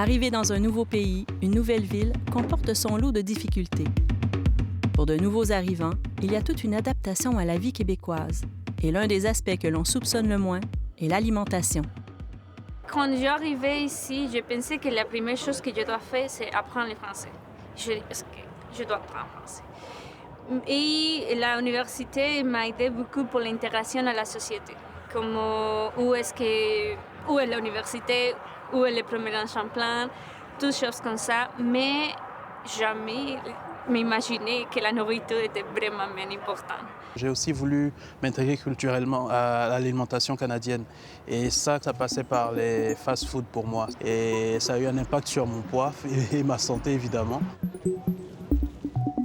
Arriver dans un nouveau pays, une nouvelle ville, comporte son lot de difficultés. Pour de nouveaux arrivants, il y a toute une adaptation à la vie québécoise. Et l'un des aspects que l'on soupçonne le moins est l'alimentation. Quand j'arrivais ici, je pensais que la première chose que je dois faire, c'est apprendre le français. Je dois apprendre le français. Et l'université m'a aidé beaucoup pour l'intégration à la société. Comme où est l'université, où est le premier en Champlain, toutes choses comme ça. Mais jamais m'imaginer que la nourriture était vraiment importante. J'ai aussi voulu m'intégrer culturellement à l'alimentation canadienne. Et ça passait par les fast-food pour moi. Et ça a eu un impact sur mon poids et ma santé, évidemment.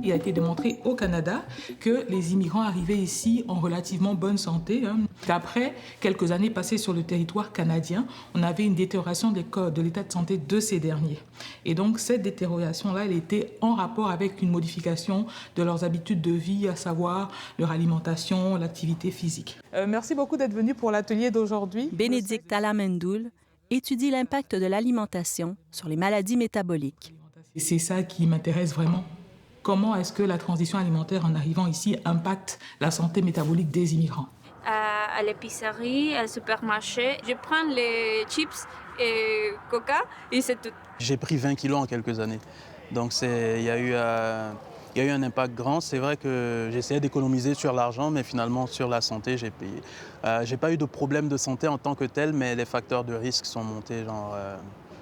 Il a été démontré au Canada que les immigrants arrivaient ici en relativement bonne santé. Qu'après quelques années passées sur le territoire canadien, on avait une détérioration de l'état de santé de ces derniers. Et donc cette détérioration-là, elle était en rapport avec une modification de leurs habitudes de vie, à savoir leur alimentation, l'activité physique. Merci beaucoup d'être venu pour l'atelier d'aujourd'hui. Bénédicte Talamendoul étudie l'impact de l'alimentation sur les maladies métaboliques. Et c'est ça qui m'intéresse vraiment. Comment est-ce que la transition alimentaire en arrivant ici impacte la santé métabolique des immigrants? À l'épicerie, au supermarché, je prends les chips et coca et c'est tout. J'ai pris 20 kilos en quelques années. Donc il y a eu un impact grand. C'est vrai que j'essayais d'économiser sur l'argent, mais finalement sur la santé, j'ai payé. J'ai pas eu de problème de santé en tant que tel, mais les facteurs de risque sont montés,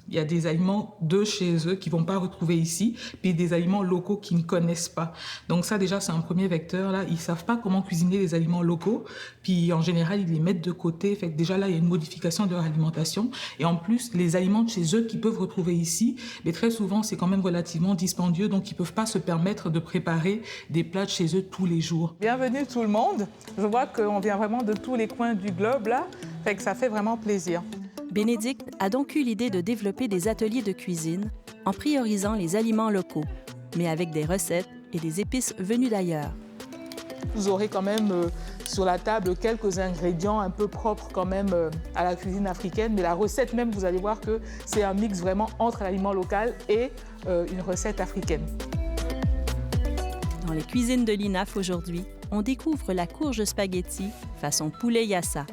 Il y a des aliments de chez eux qu'ils ne vont pas retrouver ici, puis des aliments locaux qu'ils ne connaissent pas. Donc ça, déjà, c'est un premier vecteur. Là. Ils ne savent pas comment cuisiner les aliments locaux, puis en général, ils les mettent de côté. Fait que déjà, là, il y a une modification de leur alimentation. Et en plus, les aliments de chez eux qu'ils peuvent retrouver ici, mais très souvent, c'est quand même relativement dispendieux, donc ils ne peuvent pas se permettre de préparer des plats de chez eux tous les jours. Bienvenue tout le monde. Je vois qu'on vient vraiment de tous les coins du globe, là. Fait que ça fait vraiment plaisir. Bénédicte a donc eu l'idée de développer des ateliers de cuisine en priorisant les aliments locaux, mais avec des recettes et des épices venues d'ailleurs. Vous aurez quand même sur la table quelques ingrédients un peu propres quand même à la cuisine africaine, mais la recette même, vous allez voir que c'est un mix vraiment entre l'aliment local et une recette africaine. Dans les cuisines de l'INAF aujourd'hui, on découvre la courge spaghetti façon poulet yassa,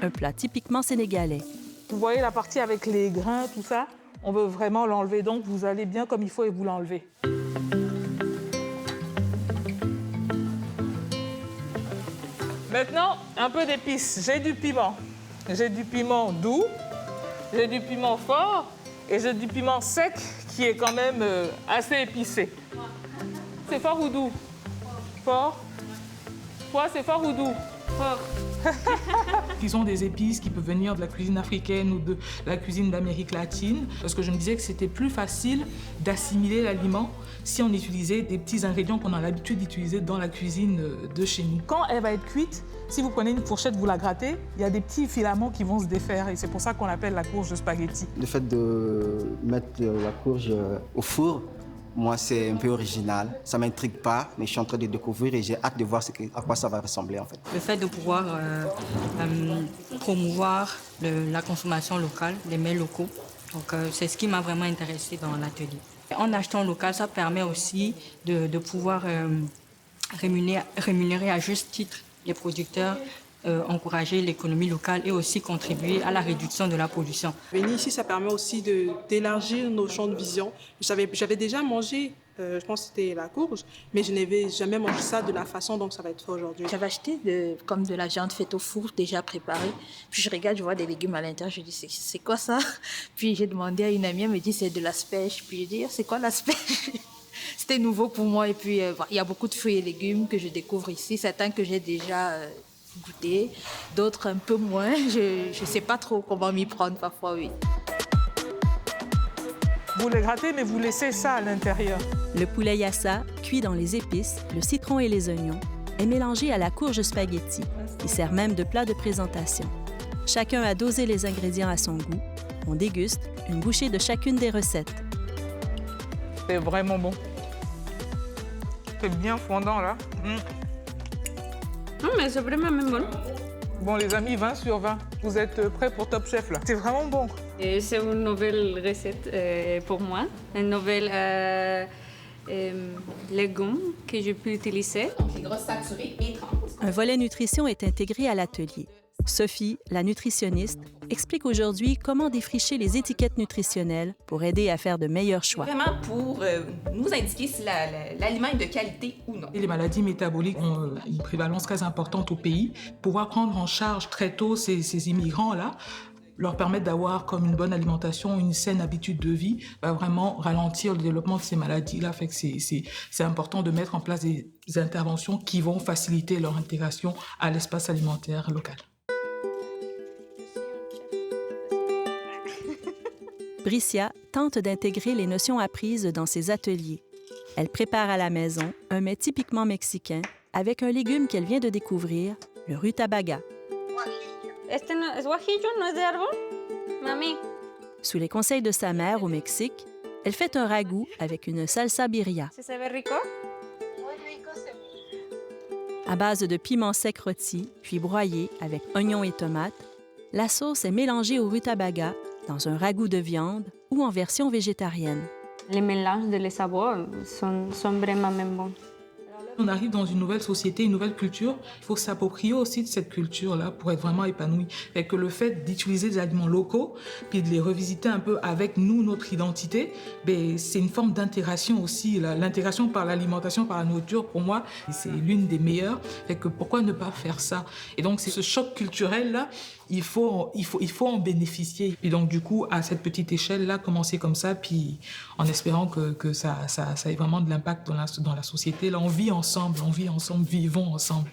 un plat typiquement sénégalais. Vous voyez la partie avec les grains, tout ça, on veut vraiment l'enlever, donc vous allez bien comme il faut et vous l'enlevez. Maintenant, un peu d'épices. J'ai du piment. J'ai du piment doux, j'ai du piment fort et j'ai du piment sec qui est quand même assez épicé. C'est fort ou doux? Fort. Toi, c'est fort ou doux? Fort. Ils ont des épices qui peuvent venir de la cuisine africaine ou de la cuisine d'Amérique latine. Parce que je me disais que c'était plus facile d'assimiler l'aliment si on utilisait des petits ingrédients qu'on a l'habitude d'utiliser dans la cuisine de chez nous. Quand elle va être cuite, si vous prenez une fourchette, vous la grattez, il y a des petits filaments qui vont se défaire et c'est pour ça qu'on l'appelle la courge de spaghetti. Le fait de mettre la courge au four, moi, c'est un peu original. Ça ne m'intrigue pas, mais je suis en train de découvrir et j'ai hâte de voir à quoi ça va ressembler, en fait. Le fait de pouvoir promouvoir la consommation locale, les mets locaux, donc c'est ce qui m'a vraiment intéressée dans l'atelier. En achetant local, ça permet aussi de pouvoir rémunérer à juste titre les producteurs, encourager l'économie locale et aussi contribuer à la réduction de la pollution. Venir ici, ça permet aussi d'élargir nos champs de vision. J'avais déjà mangé, je pense que c'était la courge, mais je n'avais jamais mangé ça de la façon dont ça va être fait aujourd'hui. J'avais acheté comme de la viande faite au four, déjà préparée. Puis je regarde, je vois des légumes à l'intérieur, je dis c'est quoi ça? Puis j'ai demandé à une amie, elle me dit c'est de l'asperge. Puis je dis c'est quoi l'asperge? C'était nouveau pour moi et puis il y a beaucoup de fruits et légumes que je découvre ici, certains que j'ai déjà goûté, d'autres un peu moins. Je ne sais pas trop comment m'y prendre parfois, oui. Vous les grattez, mais vous laissez ça à l'intérieur. Le poulet yassa, cuit dans les épices, le citron et les oignons, est mélangé à la courge spaghetti, qui sert même de plat de présentation. Chacun a dosé les ingrédients à son goût. On déguste une bouchée de chacune des recettes. C'est vraiment bon. C'est bien fondant, là. Non, mais c'est vraiment même bon. Bon, les amis, 20 sur 20. Vous êtes prêts pour Top Chef, là? C'est vraiment bon. Et c'est une nouvelle recette pour moi, une nouvelle légumes que je peux utiliser. Donc, les grosses saturées et trans. Un volet nutrition est intégré à l'atelier. Sophie, la nutritionniste, explique aujourd'hui comment défricher les étiquettes nutritionnelles pour aider à faire de meilleurs choix. Vraiment pour nous indiquer si l'aliment est de qualité ou non. Et les maladies métaboliques ont une prévalence très importante au pays. Pouvoir prendre en charge très tôt ces immigrants-là, leur permettre d'avoir comme une bonne alimentation, une saine habitude de vie, va vraiment ralentir le développement de ces maladies-là. Fait que c'est important de mettre en place des interventions qui vont faciliter leur intégration à l'espace alimentaire local. Bricia tente d'intégrer les notions apprises dans ses ateliers. Elle prépare à la maison un mets typiquement mexicain avec un légume qu'elle vient de découvrir, le rutabaga. Este no, ¿es guajillo? ¿No es de árbol? Mami. Sous les conseils de sa mère au Mexique, elle fait un ragoût avec une salsa birria. ¿Se sabe rico? À base de piment sec rôti, puis broyé avec oignons et tomates, la sauce est mélangée au rutabaga dans un ragoût de viande ou en version végétarienne. Les mélanges de les saveurs sont vraiment bons. On arrive dans une nouvelle société, une nouvelle culture. Il faut s'approprier aussi de cette culture-là pour être vraiment épanoui. Et que le fait d'utiliser des aliments locaux, puis de les revisiter un peu avec nous, notre identité, ben, c'est une forme d'intégration aussi. L'intégration par l'alimentation, par la nourriture, pour moi, c'est l'une des meilleures. Et que pourquoi ne pas faire ça? Et donc, c'est ce choc culturel-là, il faut en bénéficier. Et donc, du coup, à cette petite échelle-là, commencer comme ça, puis en espérant que ça ait vraiment de l'impact dans la société. Là, on vit ensemble, vivons ensemble.